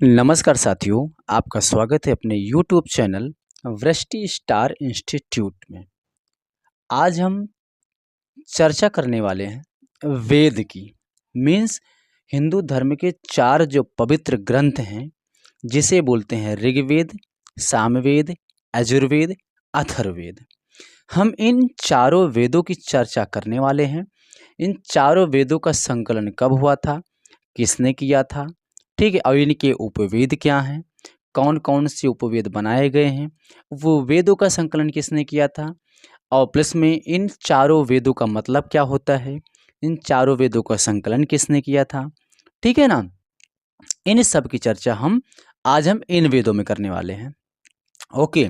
नमस्कार साथियों, आपका स्वागत है अपने यूट्यूब चैनल वृष्टि स्टार इंस्टीट्यूट में। आज हम चर्चा करने वाले हैं वेद की। मीन्स हिंदू धर्म के 4 जो पवित्र ग्रंथ हैं, जिसे बोलते हैं ऋग्वेद, सामवेद, यजुर्वेद, अथर्ववेद। हम इन चारों वेदों की चर्चा करने वाले हैं। इन चारों वेदों का संकलन कब हुआ था, किसने किया था, ठीक है, और इनके उपवेद क्या हैं, कौन कौन से उपवेद बनाए गए हैं, वो वेदों का संकलन किसने किया था, और प्लस में इन चारों वेदों का मतलब क्या होता है, इन चारों वेदों का संकलन किसने किया था, ठीक है ना। इन सब की चर्चा हम इन वेदों में करने वाले हैं। ओके।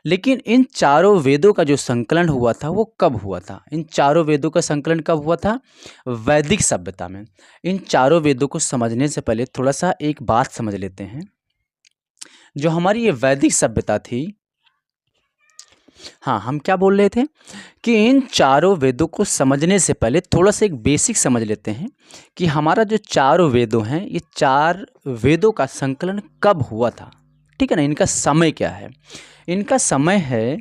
लेकिन इन चारों वेदों का जो संकलन हुआ था वो कब हुआ था? इन चारों वेदों का संकलन कब हुआ था? वैदिक सभ्यता में। इन चारों वेदों को समझने से पहले थोड़ा सा एक बात समझ लेते हैं। जो हमारी ये वैदिक सभ्यता थी, हाँ, हम क्या बोल रहे थे कि इन चारों वेदों को समझने से पहले थोड़ा सा एक बेसिक समझ लेते हैं कि हमारा जो चारों वेदों हैं, ये 4 वेदों का संकलन कब हुआ था, ठीक है ना। इनका समय क्या है? इनका समय है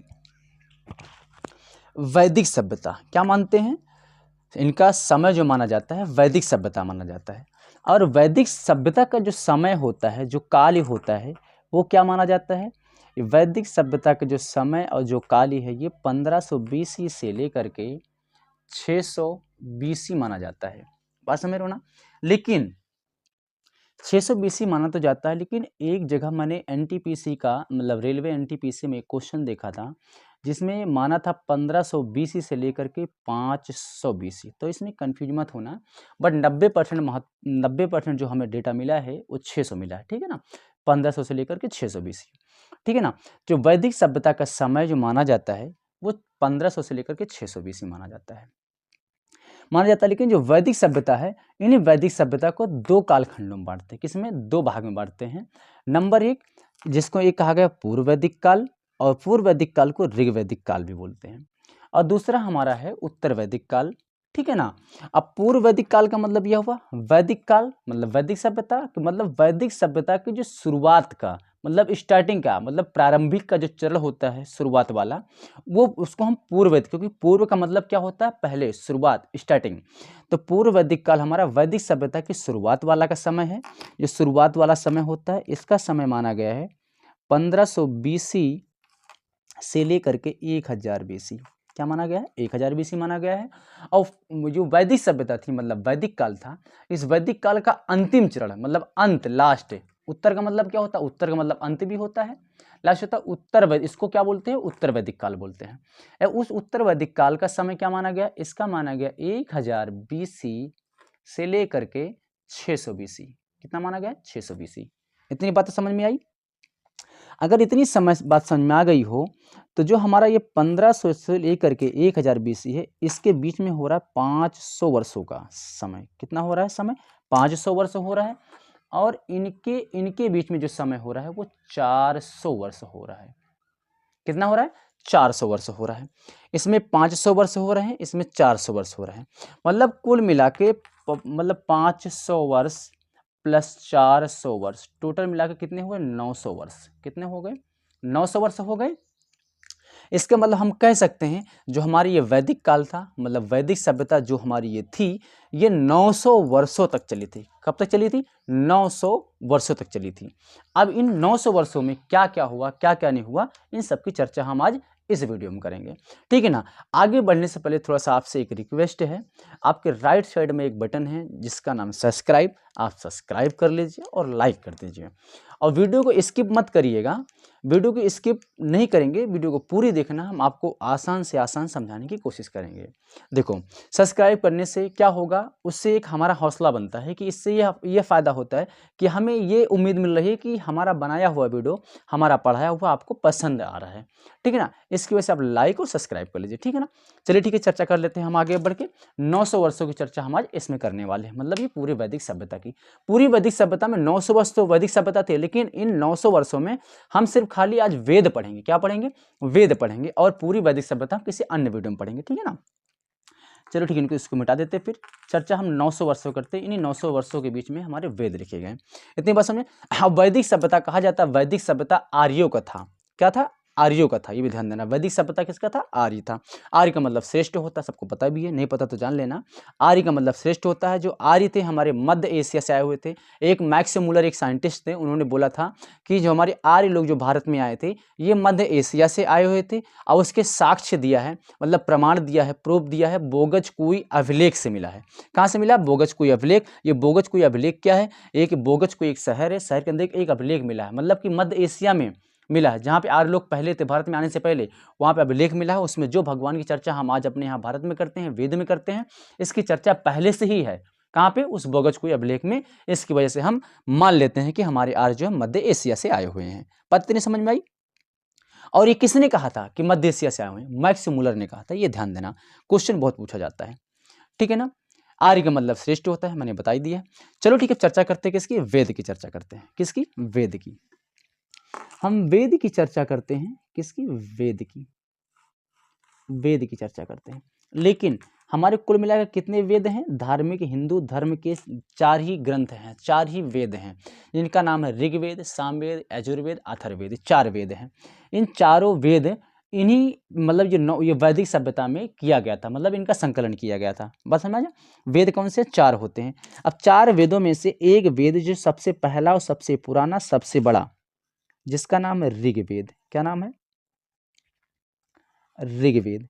वैदिक सभ्यता। क्या मानते हैं? इनका समय जो माना जाता है वैदिक सभ्यता माना जाता है। और वैदिक सभ्यता का जो समय होता है, जो काल होता है, वो क्या माना जाता है? वैदिक सभ्यता का जो समय और जो काल है, ये 1500 BC से लेकर के 600 BC माना जाता है। बात समझ रहे हो ना। लेकिन 600 BC माना तो जाता है, लेकिन एक जगह मैंने एनटीपीसी का मतलब रेलवे एनटीपीसी में एक क्वेश्चन देखा था, जिसमें माना था 1500 BC से लेकर के 500 BC। तो इसमें कंफ्यूज मत होना, बट 90% जो हमें डेटा मिला है वो 600 मिला है, ठीक है ना। 1500 से लेकर के 600 BC, ठीक है ना। जो वैदिक सभ्यता का समय जो माना जाता है वो 1500 से लेकर के 600 BC माना जाता है। लेकिन जो वैदिक सभ्यता है, इन्हीं वैदिक सभ्यता को 2 कालखंडों में बांटते हैं। किसमें? 2 भाग में बांटते हैं। नंबर 1, जिसको एक कहा गया पूर्व वैदिक काल, और पूर्व वैदिक काल को ऋग्वैदिक काल भी बोलते हैं। और दूसरा हमारा है उत्तर वैदिक काल, ठीक है ना। अब पूर्व वैदिक काल का मतलब यह हुआ, वैदिक काल मतलब वैदिक सभ्यता, मतलब वैदिक सभ्यता की जो शुरुआत का मतलब स्टार्टिंग का मतलब प्रारंभिक का जो चरण होता है शुरुआत वाला, वो उसको हम पूर्व वैदिक, क्योंकि पूर्व का मतलब क्या होता है? पहले, शुरुआत, स्टार्टिंग। तो पूर्व वैदिक काल हमारा वैदिक सभ्यता की शुरुआत वाला का समय है। जो शुरुआत वाला समय होता है, इसका समय माना गया है 1500 BC से लेकर के 1000 BC। क्या माना गया है? 1000 BC माना गया है। और जो वैदिक सभ्यता थी मतलब वैदिक काल था, इस वैदिक काल का अंतिम चरण मतलब अंत, लास्ट। उत्तर का मतलब क्या होता है? उत्तर का मतलब अंत भी होता है, लास्ट होता है उत्तर वैदिक। इसको क्या बोलते हैं? उत्तर वैदिक काल बोलते हैं। उस उत्तर वैदिक काल का समय क्या माना गया? इसका माना गया 1000 BC से लेकर के 600 BC। कितना माना गया? 600 BC। इतनी बातें समझ में आई? अगर इतनी बात समझ में आ गई हो, तो जो हमारा ये 1500 से लेकर के 1000 BC है, इसके बीच में हो रहा है 500 वर्षों का समय। कितना हो रहा है समय? 500 वर्ष हो रहा है। और इनके इनके बीच में जो समय हो रहा है वो 400 वर्ष हो रहा है। कितना हो रहा है? 400 वर्ष हो रहा है। इसमें 500 वर्ष हो रहे हैं, इसमें 400 वर्ष हो रहे हैं। मतलब कुल मिला के मतलब 500 वर्ष प्लस 400 वर्ष, टोटल मिला के कितने हुए? 900 वर्ष। कितने हो गए? 900 वर्ष हो गए। इसका मतलब हम कह सकते हैं जो हमारी ये वैदिक काल था, मतलब वैदिक सभ्यता जो हमारी ये थी, ये 900 वर्षों तक चली थी। कब तक चली थी? 900 वर्षों तक चली थी। अब इन 900 वर्षों में क्या क्या हुआ, क्या क्या नहीं हुआ, इन सब की चर्चा हम आज इस वीडियो में करेंगे, ठीक है ना। आगे बढ़ने से पहले थोड़ा सा आपसे एक रिक्वेस्ट है। आपके राइट साइड में एक बटन है जिसका नाम सब्सक्राइब, आप सब्सक्राइब कर लीजिए और लाइक कर दीजिए। और वीडियो को स्किप मत करिएगा, वीडियो को स्किप नहीं करेंगे, वीडियो को पूरी देखना। हम आपको आसान से आसान समझाने की कोशिश करेंगे। देखो, सब्सक्राइब करने से क्या होगा? उससे एक हमारा हौसला बनता है कि इससे यह फ़ायदा होता है कि हमें ये उम्मीद मिल रही है कि हमारा बनाया हुआ वीडियो, हमारा पढ़ाया हुआ आपको पसंद आ रहा है, ठीक है ना। इसकी वजह से आप लाइक और सब्सक्राइब कर लीजिए, ठीक है ना। चलिए ठीक है, चर्चा कर लेते हैं हम आगे बढ़ के। 900 वर्षों की चर्चा हम आज इसमें करने वाले हैं, मतलब ये पूरी वैदिक सभ्यता की। पूरी वैदिक सभ्यता में 900 वर्ष तो वैदिक सभ्यता थे, लेकिन इन 900 वर्षों में हम सिर्फ खाली आज वेद पढ़ेंगे। क्या पढ़ेंगे? वेद पढ़ेंगे। और पूरी वैदिक सभ्यता किसी अन्य वीडियो में पढ़ेंगे, ठीक है ना। चलो ठीक है, इनको इसको मिटा देते। फिर चर्चा हम 900 वर्षों करते हैं। इन्हीं 900 वर्षों के बीच में हमारे वेद लिखे गए। इतनी बात समझे। अब वैदिक सभ्यता कहा जाता है, वैदिक सभ्यता आर्यों का था। क्या था? आर्यों का था। ये भी ध्यान देना, वैदिक सभ्यता किसका था? आर्य था। आर्य का मतलब श्रेष्ठ होता है, सबको पता भी है, नहीं पता तो जान लेना। आर्य का मतलब श्रेष्ठ होता है। जो आर्य थे हमारे मध्य एशिया से आए हुए थे। एक मैक्स मूलर एक साइंटिस्ट थे, उन्होंने बोला था कि जो हमारे आर्य लोग जो भारत में आए थे ये मध्य एशिया से आए हुए थे, और उसके साक्ष्य दिया है, मतलब प्रमाण दिया है, प्रूफ दिया है, बोगजकुई अभिलेख से मिला है। कहाँ से मिला? बोगजकुई अभिलेख। ये बोगजकुई अभिलेख क्या है? एक बोगजकुई एक शहर है, शहर के अंदर एक अभिलेख मिला है, मतलब कि मध्य एशिया में मिला है, जहाँ पे आर्य लोग पहले थे भारत में आने से पहले, वहाँ पे अभिलेख मिला है। उसमें जो भगवान की चर्चा हम आज अपने यहाँ भारत में करते हैं, वेद में करते हैं, इसकी चर्चा पहले से ही है। कहाँ पे? उस बोगजकुई अभिलेख में। इसकी वजह से हम मान लेते हैं कि हमारे आर्य जो है मध्य एशिया से आए हुए हैं। बात नहीं समझ में आई? और ये किसने कहा था कि मध्य एशिया से आए हुए हैं? मैक्स मूलर ने कहा था। ये ध्यान देना, क्वेश्चन बहुत पूछा जाता है, ठीक है ना। आर्य का मतलब श्रेष्ठ होता है, मैंने बता ही दिया। चलो ठीक है, चर्चा करते हैं किसकी? वेद की चर्चा करते हैं। किसकी? वेद की। हम वेद की चर्चा करते हैं। किसकी? वेद की। वेद की चर्चा करते हैं। लेकिन हमारे कुल मिलाकर कितने वेद हैं? धार्मिक हिंदू धर्म के 4 ही ग्रंथ हैं, 4 ही वेद हैं, जिनका नाम है ऋग्वेद, सामवेद, यजुर्वेद, अथर्ववेद। 4 वेद हैं। इन चारों वेद इन्हीं मतलब ये वैदिक सभ्यता में किया गया था, मतलब इनका संकलन किया गया था। बस समझ। वेद कौन से? 4 होते हैं। अब 4 वेदों में से एक वेद जो सबसे पहला और सबसे पुराना, सबसे बड़ा, जिसका नाम है ऋग्वेद। क्या नाम है? ऋग्वेद।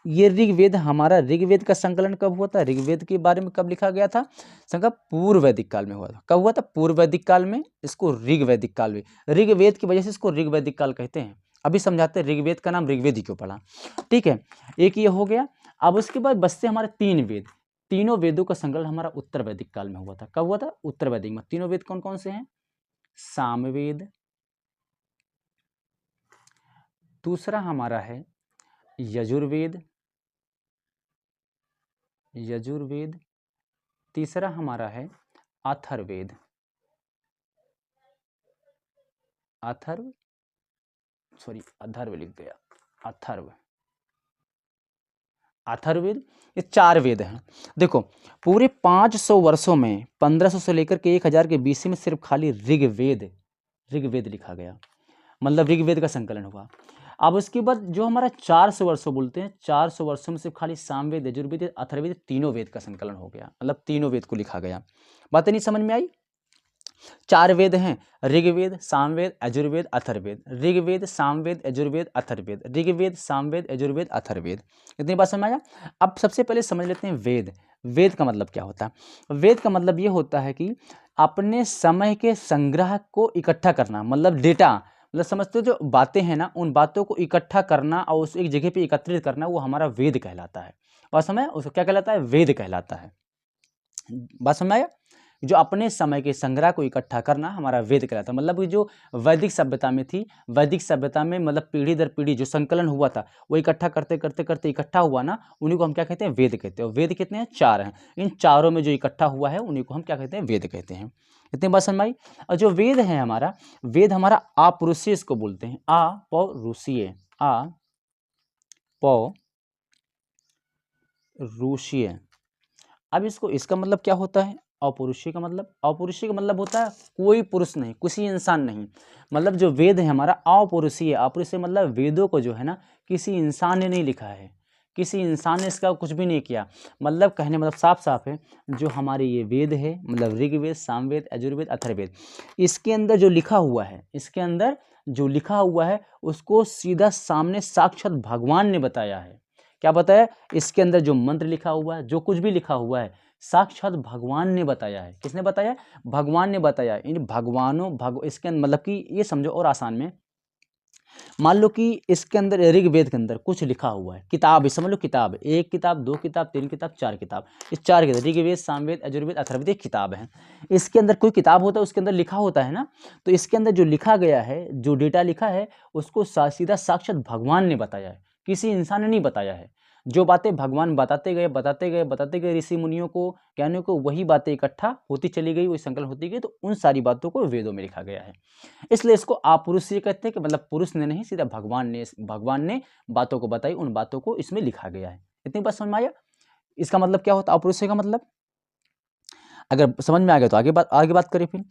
ये ऋग्वेद, हमारा ऋग्वेद का संकलन कब हुआ था? ऋग्वेद के बारे में कब लिखा गया था? संकल्प पूर्व वैदिक काल में हुआ था। कब हुआ था? पूर्व वैदिक काल में। इसको ऋग्वैदिक काल में, ऋग्वेद की वजह से इसको ऋग्वैदिक काल कहते हैं। अभी समझाते हैं ऋग्वेद का नाम ऋग्वेद ही क्यों पड़ा, ठीक है। एक ये हो गया। अब उसके बाद बचते हमारे 3 वेद। तीनों वेदों का संकलन हमारा उत्तर वैदिक काल में हुआ था। कब हुआ था? उत्तर वैदिक में। तीनों वेद कौन कौन से हैं? सामवेद, दूसरा हमारा है यजुर्वेद, यजुर्वेद, तीसरा हमारा है अथर्ववेद। अथर्व, सॉरी अथर्व लिख गया, अथर्व, अथर्ववेद। ये 4 वेद हैं। देखो, पूरे 500 वर्षों में 1500 से लेकर के 1000 के बीच में सिर्फ खाली ऋग्वेद, ऋग्वेद लिखा गया, मतलब ऋग्वेद का संकलन हुआ। अब उसके बाद जो हमारा 400 वर्षों बोलते हैं, 400 वर्षों में सिर्फ खाली सामवेद, यजुर्वेद, अथर्ववेद, तीनों वेद का संकलन हो गया, मतलब तीनों वेद को लिखा गया। बातें नहीं समझ में आई? 4 वेद हैं, ऋग्वेद, सामवेद, यजुर्वेद, अथर्ववेद। ऋग्वेद, सामवेद, यजुर्वेद, अथर्ववेद। ऋग्वेद, सामवेद, यजुर्वेद, अथर्ववेद। इतनी बात समझ आया? अब सबसे पहले समझ लेते हैं वेद। वेद का मतलब क्या होता है? वेद का मतलब ये होता है कि अपने समय के संग्रह को इकट्ठा करना, मतलब डेटा, मतलब समझते हो जो बातें हैं ना, उन बातों को इकट्ठा करना और उस एक जगह पे एकत्रित करना, वो हमारा वेद कहलाता है। बात समझ? उसको क्या कहलाता है? वेद कहलाता है। बात समझ आया? जो अपने समय के संग्रह को इकट्ठा करना हमारा वेद कहलाता है। मतलब कि जो वैदिक सभ्यता में थी, वैदिक सभ्यता में मतलब पीढ़ी दर पीढ़ी जो संकलन हुआ था, वो इकट्ठा करते करते करते इकट्ठा हुआ ना, उन्हीं को हम क्या कहते हैं? वेद कहते हैं। और वेद कितने हैं? 4 हैं। इन चारों में जो इकट्ठा हुआ है उन्हीं को हम क्या कहते हैं? वेद कहते हैं। इतनी बात समझ में आई? और जो वेद है हमारा, वेद हमारा अपौरुषीय इसको बोलते हैं। अपौरुषीय, अपौरुषीय। अब इसका मतलब क्या होता है? अपौरुषीय का मतलब, अपौरुषीय का मतलब होता है कोई पुरुष नहीं, किसी इंसान नहीं। मतलब जो वेद है हमारा अपौरुषीय, अपौरुषीय मतलब वेदों को जो है ना, किसी इंसान ने नहीं लिखा है, किसी इंसान ने इसका कुछ भी नहीं किया। मतलब कहने मतलब साफ साफ है, जो हमारे ये वेद है, मतलब ऋग्वेद, सामवेद, यजुर्वेद, अथर्ववेद, इसके अंदर जो लिखा हुआ है, इसके अंदर जो लिखा हुआ है उसको सीधा सामने साक्षात भगवान ने बताया है। क्या बताया? इसके अंदर जो मंत्र लिखा हुआ है, जो कुछ भी लिखा हुआ है, साक्षात भगवान ने बताया है। किसने बताया? भगवान ने बताया। इन भगवानों इसके अंदर मतलब कि ये समझो और आसान में, मान लो कि इसके अंदर ऋग्वेद के अंदर कुछ लिखा हुआ है, किताब समझ लो, किताब, 1 किताब, 2 किताब, 3 किताब, 4 किताब, इस 4 किताब, ऋग्वेद, सामवेद, यजुर्वेद, अथर्ववेद, एक किताब है। इसके अंदर कोई किताब होता है, उसके अंदर लिखा होता है ना, तो इसके अंदर जो लिखा गया है, जो डेटा लिखा है, उसको सीधा साक्षात भगवान ने बताया है, किसी इंसान ने नहीं बताया है। जो बातें भगवान बताते गए बताते गए बताते गए ऋषि मुनियों को, ज्ञानियों को, वही बातें इकट्ठा होती चली गई, वही संकलन होती गई, तो उन सारी बातों को वेदों में लिखा गया है। इसलिए इसको अपौरुषीय कहते हैं, कि मतलब पुरुष ने नहीं, सीधा भगवान ने बातों को बताई, उन बातों को इसमें लिखा गया है। इतनी बात समझ में आया? इसका मतलब क्या होता है अपौरुषेय का मतलब? अगर समझ में आ गया तो आगे बात करें, फिर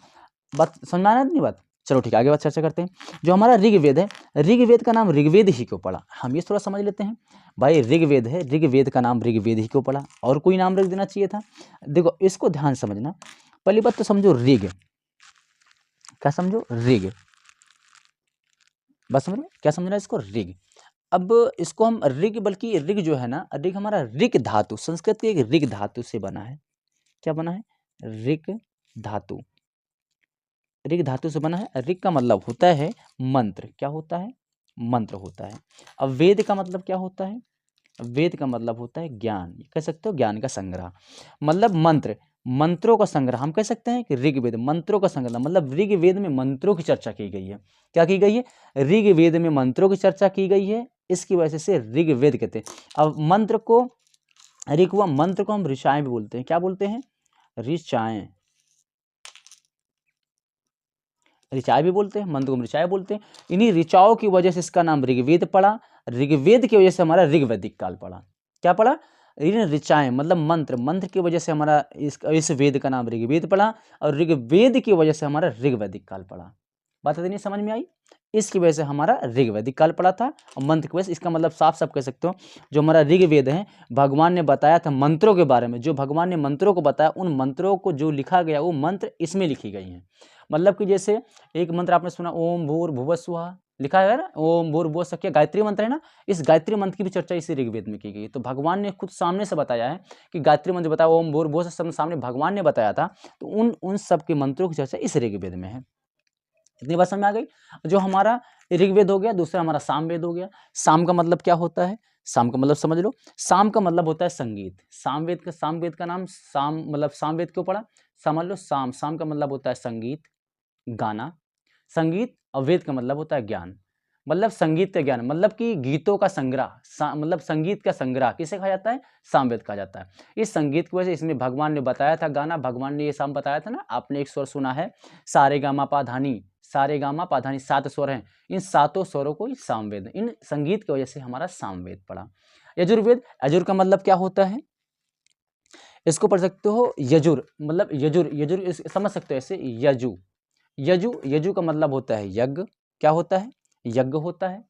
बात समझ में आ रहा है नहीं बात? चलो ठीक है, आगे बात चर्चा करते हैं। जो हमारा ऋग्वेद है, ऋग्वेद का नाम ऋग्वेद ही क्यों पड़ा, हम ये थोड़ा समझ लेते हैं। भाई ऋग्वेद है, ऋग्वेद का नाम ऋग्वेद ही क्यों पड़ा, और कोई नाम रख देना चाहिए था? देखो इसको ध्यान समझना। पहली बात तो समझो ऋग, क्या समझो? ऋग, बस समझ में क्या समझना है इसको? ऋग। अब इसको हम ऋग, बल्कि ऋग जो है ना, ऋग हमारा ऋग धातु, संस्कृत के एक ऋग धातु से बना है। क्या बना है? ऋग धातु, ऋग धातु से बना है। ऋग का मतलब होता है मंत्र, क्या होता है? मंत्र होता है। अब वेद का मतलब क्या होता है? वेद का मतलब होता है ज्ञान, कह सकते हो ज्ञान का संग्रह, मतलब मंत्र, मंत्रों का संग्रह। हम कह सकते हैं कि ऋग्वेद मंत्रों का संग्रह, मतलब ऋग्वेद में मंत्रों की चर्चा की गई है। क्या की गई है? ऋग्वेद में मंत्रों की चर्चा की गई है, इसकी वजह से ऋग्वेद कहते हैं। अब मंत्र को, ऋग हुआ, मंत्र को हम ऋचाएं भी बोलते हैं। क्या बोलते हैं? ऋचाएं, ऋचाएं भी बोलते हैं, मंत्र को हम ऋचाएं बोलते हैं। इन्हीं ऋचाओं की वजह से इसका नाम ऋग्वेद पड़ा। ऋग्वेद की वजह से हमारा ऋग्वैदिक काल पड़ा। क्या पड़ा? इन ऋचाएं मतलब मंत्र, मंत्र की वजह से हमारा इस वेद का नाम ऋग्वेद पड़ा, और ऋग्वेद की वजह से हमारा ऋग्वैदिक काल पड़ा। बात इतनी समझ में आई? इसकी वजह से हमारा ऋग्वैदिक काल पड़ा था, और मंत्र की वजह से। इसका मतलब साफ साफ कह सकते हो, जो हमारा ऋग्वेद है, भगवान ने बताया था मंत्रों के बारे में, जो भगवान ने मंत्रों को बताया, उन मंत्रों को जो लिखा गया वो मंत्र इसमें लिखी गई हैं। मतलब कि जैसे एक मंत्र आपने सुना, ओम भूर्भुवः स्वः, लिखा है ना, ओम भूर्भुवः स्वः, क्या गायत्री मंत्र है ना? इस गायत्री मंत्र की भी चर्चा इसी ऋग्वेद में की गई। तो भगवान ने खुद सामने से बताया है कि गायत्री मंत्र बताया, ओम भूर्भुवः स्वः, सामने भगवान ने बताया था। तो उन सब के मंत्रों की चर्चा इस ऋग्वेद में है। इतनी बात समझ में आ गई? जो हमारा ऋग्वेद हो गया, दूसरा हमारा सामवेद हो गया। साम का मतलब क्या होता है? साम का मतलब समझ लो, साम का मतलब होता है संगीत। सामवेद का नाम साम, मतलब सामवेद क्यों पड़ा? समझ लो, साम का मतलब होता है संगीत, गाना, संगीत, और वेद का मतलब होता है ज्ञान, मतलब संगीत का ज्ञान, मतलब कि गीतों का संग्रह, मतलब संगीत का संग्रह किसे कहा जाता है? सामवेद कहा जाता है। इस संगीत की वजह से इसमें भगवान ने बताया था गाना, भगवान ने ये साम बताया था ना, आपने एक स्वर सुना है, सारे गामा पाधानी, सारे गामा पाधानी, 7 स्वर हैं, इन 7 स्वरों को सामवेद, इन संगीत की वजह से हमारा सामवेद पड़ा। यजुर्वेद, यजुर का मतलब क्या होता है? इसको पढ़ सकते हो यजुर, मतलब यजुर समझ सकते हो ऐसे, यजु का मतलब होता है यज्ञ। क्या होता है? यज्ञ होता है।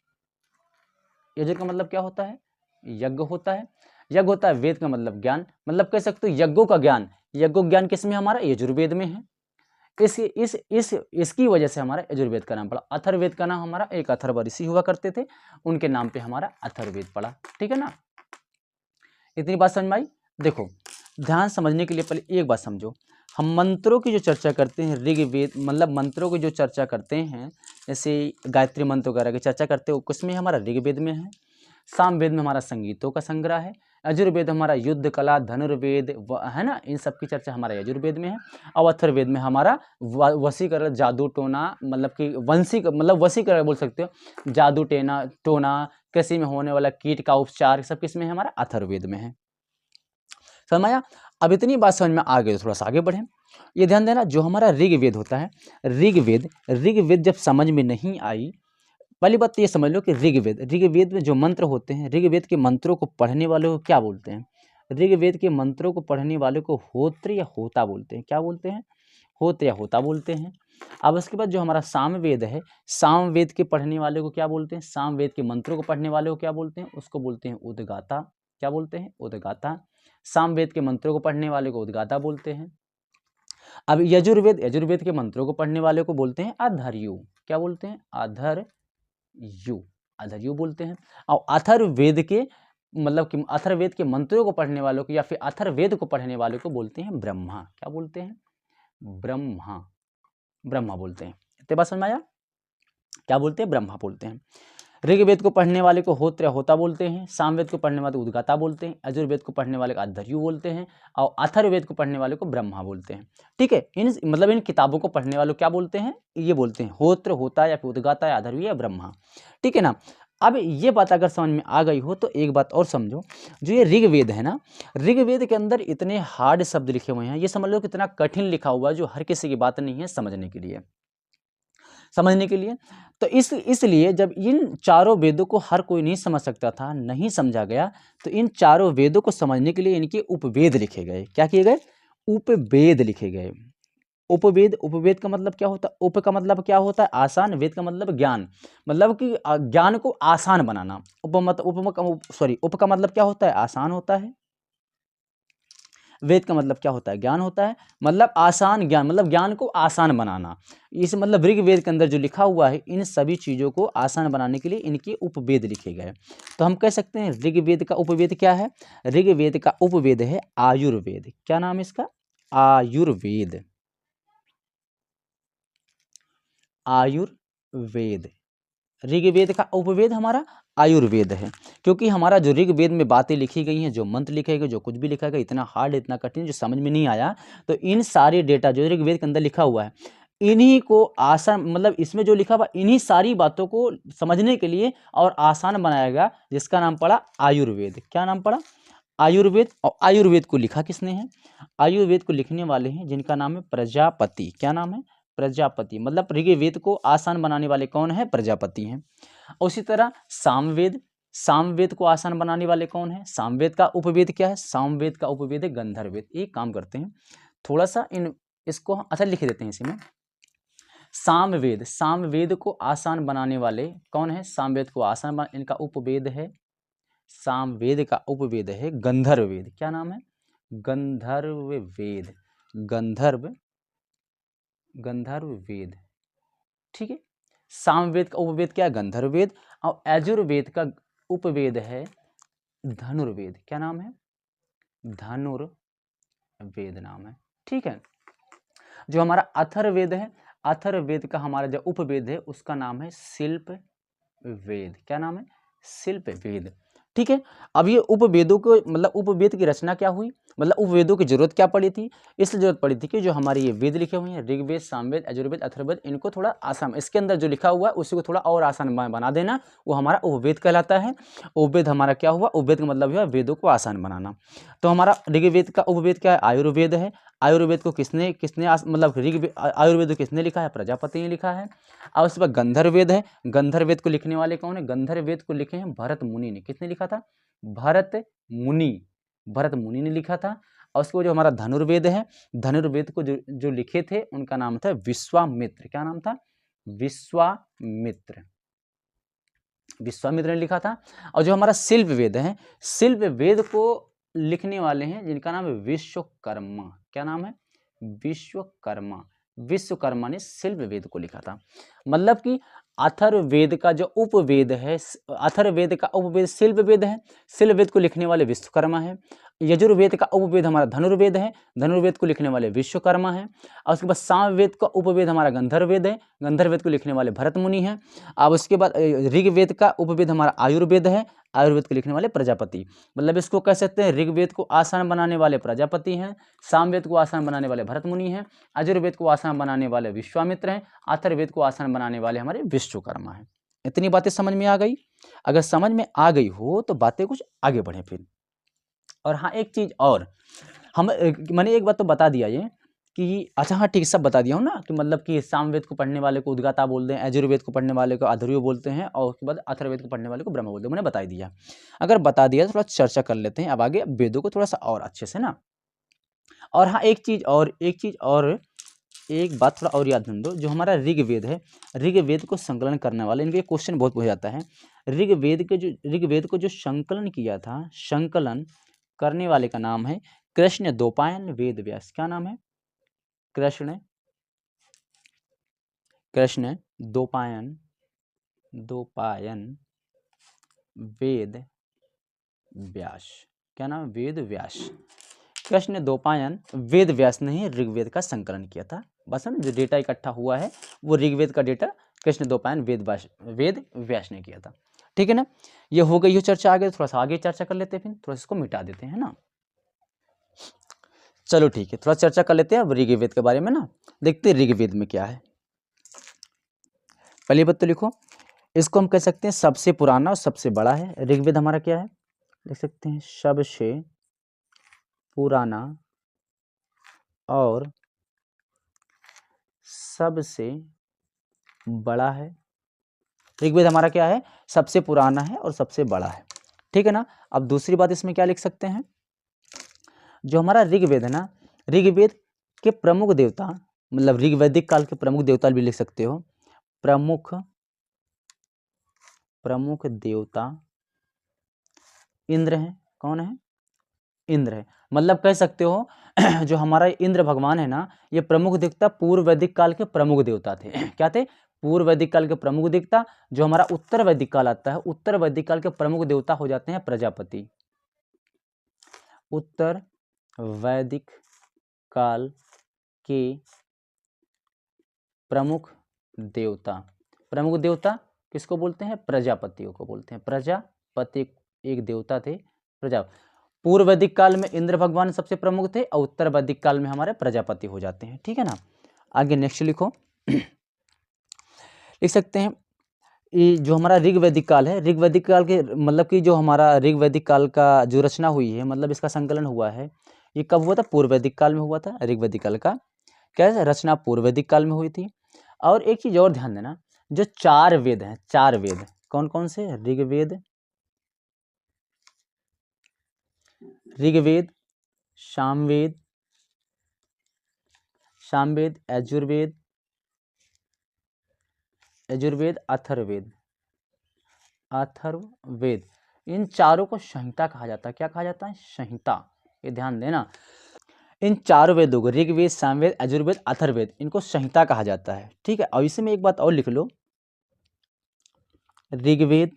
यजुर का मतलब क्या होता है? यज्ञ होता है। यज्ञ होता है। वेद का मतलब ज्ञान, मतलब कह सकते हो यज्ञों का ज्ञान। यज्ञ ज्ञान किसमें? हमारा यजुर्वेद में है। इसकी वजह से हमारा यजुर्वेद का नाम पड़ा। अथर्ववेद का नाम हमारा एक अथर्व ऋषि हुआ करते थे, उनके नाम पे हमारा अथर्ववेद पड़ा। ठीक है ना? इतनी बात समझ में आई? देखो, ध्यान समझने के लिए पहले एक बात समझो, हम मंत्रों की जो चर्चा करते हैं ऋग्वेद, मतलब मंत्रों की जो चर्चा करते हैं, जैसे गायत्री मंत्र वगैरह की चर्चा करते हो, किसमें हमारा? ऋग्वेद में है। सामवेद में हमारा संगीतों का संग्रह है। यजुर्वेद हमारा युद्ध कला, धनुर्वेद है ना, इन सब की चर्चा हमारा यजुर्वेद में है। और अथर्ववेद में हमारा वशीकरण, जादू टोना, मतलब कि मतलब वशीकरण बोल सकते हो, जादू टोना, कृषि में होने वाला कीट का उपचार, सब किसमें है? हमारा अथर्ववेद में है। समझ में आया? अब इतनी बात समझ में आ गई, थोड़ा सा आगे बढ़े। ये ध्यान देना, जो हमारा ऋग्वेद होता है, ऋग्वेद जब समझ में नहीं आई, पहली बात तो ये समझ लो कि ऋग्वेद में जो मंत्र होते हैं, ऋग्वेद के मंत्रों को पढ़ने वाले को क्या बोलते हैं? ऋग्वेद के मंत्रों को पढ़ने वाले को होत्र या होता बोलते हैं। क्या बोलते हैं? होत्र या होता बोलते हैं। अब उसके बाद जो हमारा सामवेद है, सामवेद के पढ़ने वाले को क्या बोलते हैं? सामवेद के मंत्रों को पढ़ने वाले को क्या बोलते हैं? उसको बोलते हैं उद्गाता। क्या बोलते हैं? उद्गाता। सामवेद के मंत्रों को पढ़ने वाले को उद्गाता बोलते हैं। अब यजुर्वेद के मंत्रों को पढ़ने वाले को बोलते हैं अधर्यु। क्या बोलते हैं? अधर्यु बोलते हैं। और अथर्ववेद के, मतलब कि अथर्ववेद के मंत्रों को पढ़ने वालों को, या फिर अथर्ववेद को पढ़ने वालों को बोलते हैं ब्रह्मा। क्या बोलते हैं? ब्रह्मा बोलते हैं। इतने बात समझ में आया? क्या बोलते हैं? ब्रह्मा बोलते हैं। ऋग्वेद को पढ़ने वाले को होत्र या होता बोलते हैं, सामवेद को पढ़ने वाले को उद्गाता बोलते हैं, यजुर्वेद को पढ़ने वाले को अधर्यु बोलते हैं, और अथर्ववेद को पढ़ने वाले को ब्रह्मा बोलते हैं। ठीक है, इन किताबों को पढ़ने वालों को क्या बोलते हैं? ये बोलते हैं होत्र, होता, या फिर उद्गाता, या अधर्यु, या ब्रह्मा। ठीक है ना? अब ये बात अगर समझ में आ गई हो तो एक बात और समझो, जो ये ऋग्वेद है ना, ऋग्वेद के अंदर इतने हार्ड शब्द लिखे हुए हैं, ये समझ लो कितना कठिन लिखा हुआ है, जो हर किसी की बात नहीं है समझने के लिए। समझने के लिए। तो इसलिए जब इन चारों वेदों को हर कोई नहीं समझ सकता था, नहीं समझा गया, तो इन चारों वेदों को समझने के लिए इनके उपवेद लिखे गए। क्या किए गए? उपवेद लिखे गए। उपवेद, उपवेद का मतलब क्या होता है? उप का मतलब क्या होता है? आसान, वेद का मतलब ज्ञान, मतलब कि ज्ञान को आसान बनाना। उप का मतलब क्या होता है? आसान होता है। वेद का मतलब क्या होता है? ज्ञान होता है, मतलब आसान ज्ञान, मतलब ज्ञान को आसान बनाना। इस मतलब ऋग्वेद के अंदर जो लिखा हुआ है, इन सभी चीज़ों को आसान बनाने के लिए इनके उपवेद लिखे गए। तो हम कह सकते हैं ऋग्वेद का उपवेद क्या है? ऋग्वेद का उपवेद है आयुर्वेद। क्या नाम है इसका? आयुर्वेद। आयुर्वेद, ऋग्वेद का उपवेद हमारा आयुर्वेद है। क्योंकि हमारा जो ऋग्वेद में बातें लिखी गई हैं, जो मंत्र लिखे गए, जो कुछ भी लिखा गया, इतना हार्ड, इतना कठिन, जो समझ में नहीं आया, तो इन सारे डेटा जो ऋग्वेद के अंदर लिखा हुआ है, इन्हीं को आसान, मतलब इसमें जो लिखा हुआ, इन्हीं सारी बातों को समझने के लिए और आसान बनाया गया, जिसका नाम पड़ा आयुर्वेद। क्या नाम पड़ा? आयुर्वेद। और आयुर्वेद को लिखा किसने है? आयुर्वेद को लिखने वाले हैं जिनका नाम है प्रजापति। क्या नाम है? प्रजापति। मतलब ऋग्वेद को आसान बनाने वाले कौन है? प्रजापति हैं। उसी तरह सामवेद, सामवेद को आसान बनाने वाले कौन है? सामवेद का उपवेद क्या है? सामवेद का उपवेद है गंधर्ववेद। एक काम करते हैं, थोड़ा सा इसको अच्छा लिख देते हैं इसमें। सामवेद, सामवेद को आसान बनाने वाले कौन है? सामवेद को आसान इनका उपवेद है, सामवेद का उपवेद है गंधर्ववेद। क्या नाम है? गंधर्ववेद। गंधर्व, गंधर्ववेद। ठीक है। सामवेद का उपवेद क्या है? गंधर्ववेद। और यजुर्वेद का उपवेद है धनुर्वेद। क्या नाम है? धनुर्वेद नाम है। ठीक है। जो हमारा अथर्ववेद है, अथर्ववेद का हमारा जो उपवेद है उसका नाम है शिल्प वेद। क्या नाम है? शिल्प वेद। ठीक है। अब ये उपवेदों को, मतलब उपवेद की रचना क्या हुई, मतलब उपवेदों की जरूरत क्या पड़ी थी? इसलिए जरूरत पड़ी थी कि जो हमारे ये वेद लिखे हुए हैं, ऋग्वेद, सामवेद, यजुर्वेद, अथर्ववेद, इनको थोड़ा आसान, इसके अंदर जो लिखा हुआ है उसी को थोड़ा और आसान बना देना, वो हमारा उपवेद कहलाता है। उपवेद हमारा क्या हुआ? उपवेद का मतलब है वेदों को आसान बनाना। तो हमारा ऋग्वेद का उपवेद क्या है? आयुर्वेद है। आयुर्वेद को किसने किसने मतलब आयुर्वेद को किसने लिखा है? प्रजापति ने लिखा है। और उसके बाद गंधर्ववेद है। गंधर्ववेद को लिखने वाले कौन है? गंधर्ववेद को लिखे हैं भरत मुनि ने। किसने लिखा था? भरत मुनि, भरत मुनि ने लिखा था। और उसके बाद जो हमारा धनुर्वेद है, धनुर्वेद को जो लिखे थे उनका नाम था विश्वामित्र। क्या नाम था? विश्वामित्र, विश्वामित्र ने लिखा था। और जो हमारा शिल्प वेद है, शिल्प वेद को लिखने वाले हैं जिनका नाम है विश्वकर्मा। क्या नाम है? विश्वकर्मा। विश्वकर्मा ने शिल्प वेद को लिखा था। मतलब कि अथर्ववेद का जो उपवेद है, अथर्ववेद का उपवेद शिल्प वेद है, शिल्प वेद को लिखने वाले विश्वकर्मा है। यजुर्वेद का उपवेद हमारा धनुर्वेद है, धनुर्वेद को लिखने वाले विश्वकर्मा है। और उसके बाद सामवेद का उपवेद हमारा गंधर्ववेद है, गंधर्ववेद को लिखने वाले भरत मुनि हैं। अब उसके बाद ऋग्वेद का उपवेद हमारा आयुर्वेद है, आयुर्वेद को लिखने वाले प्रजापति। मतलब इसको कह सकते हैं ऋग्वेद को आसान बनाने वाले प्रजापति हैं, सामवेद को आसान बनाने वाले भरत मुनि हैं, यजुर्वेद को आसान बनाने वाले विश्वामित्र हैं, अथर्ववेद को आसान बनाने वाले हमारे विश्वकर्मा हैं। इतनी बातें समझ में आ गई? अगर समझ में आ गई हो तो बातें कुछ आगे बढ़े फिर। और हाँ, एक चीज़ और, हम मैंने एक बात तो बता दिया ये कि अच्छा हाँ ठीक, सब बता दिया हूँ ना, कि मतलब कि सामवेद को पढ़ने वाले को उद्गाता बोलते हैं, यजुर्वेद को पढ़ने वाले को अथर्ववेद बोलते हैं, और उसके बाद अथर्ववेद को पढ़ने वाले को ब्रह्म बोलते हैं। मैंने बता ही दिया। अगर बता दिया तो थोड़ा चर्चा कर लेते हैं अब आगे वेदों को थोड़ा सा और अच्छे से ना। और हाँ, एक चीज़ और, एक बात थोड़ा और याद दो, जो हमारा ऋग्वेद है, ऋग्वेद को संकलन करने वाले, इनके क्वेश्चन बहुत पूछा जाता है। ऋग्वेद को जो संकलन किया था, संकलन करने वाले का नाम है कृष्ण द्वैपायन वेद व्यास। क्या नाम है? कृष्ण द्वैपायन वेद व्यास। क्या नाम है? वेद व्यास। कृष्ण द्वैपायन वेद व्यास ने ही ऋग्वेद का संकलन किया था। बस ना, जो डेटा इकट्ठा हुआ है वो ऋग्वेद का डेटा कृष्ण द्वैपायन वेद व्यास ने किया था। ठीक है ना? ये हो गई हो चर्चा। आगे थोड़ा सा आगे चर्चा कर लेते हैं, फिर थोड़ा इसको मिटा देते हैं ना। चलो ठीक है, थोड़ा चर्चा कर लेते हैं अब ऋग्वेद के बारे में ना। देखते हैं ऋग्वेद में क्या है। पहली बात तो लिखो, इसको हम कह सकते हैं सबसे पुराना और सबसे बड़ा है। ऋग्वेद हमारा क्या है? लिख सकते हैं सबसे पुराना और सबसे बड़ा है। ऋग्वेद हमारा क्या है, सबसे पुराना है और सबसे बड़ा है, ठीक है ना। अब दूसरी बात इसमें क्या लिख सकते हैं, जो हमारा ऋग्वेद है ना, ऋग्वेद के प्रमुख देवता, मतलब ऋग्वैदिक काल के प्रमुख देवता भी लिख सकते हो। प्रमुख देवता इंद्र हैं। कौन है, इंद्र है। मतलब कह सकते हो जो हमारा इंद्र भगवान है ना, ये प्रमुख देवता पूर्व वैदिक काल के प्रमुख देवता थे। क्या थे, पूर्व वैदिक काल के प्रमुख देवता। जो हमारा उत्तर वैदिक काल आता है, उत्तर वैदिक काल के प्रमुख देवता हो जाते हैं प्रजापति। उत्तर वैदिक काल के प्रमुख देवता किसको बोलते हैं, प्रजापतियों को बोलते हैं। प्रजापति एक देवता थे, पूर्व वैदिक काल में इंद्र भगवान सबसे प्रमुख थे और उत्तर वैदिक काल में हमारे प्रजापति हो जाते हैं, ठीक है ना। आगे नेक्स्ट लिखो। लिख सकते हैं ये जो हमारा ऋग्वैदिक काल है, ऋग्वैदिक काल के मतलब कि जो हमारा ऋग्वैदिक काल का जो रचना हुई है, मतलब इसका संकलन हुआ है, ये कब हुआ था, पूर्व वैदिक काल में हुआ था। ऋग्वैदिक काल का क्या है, रचना पूर्व वैदिक काल में हुई थी। और एक चीज और ध्यान देना, जो 4 वेद हैं, 4 वेद कौन कौन से, ऋग्वेद, सामवेद, यजुर्वेद, अथर्ववेद, इन चारों को संहिता कहा जाता है। क्या कहा जाता है, संहिता। ये ध्यान देना, इन चारों वेदों को, ऋग्वेद, सामवेद, यजुर्वेद, अथर्ववेद, इनको संहिता कहा जाता है, ठीक है। और इसमें एक बात और लिख लो, ऋग्वेद,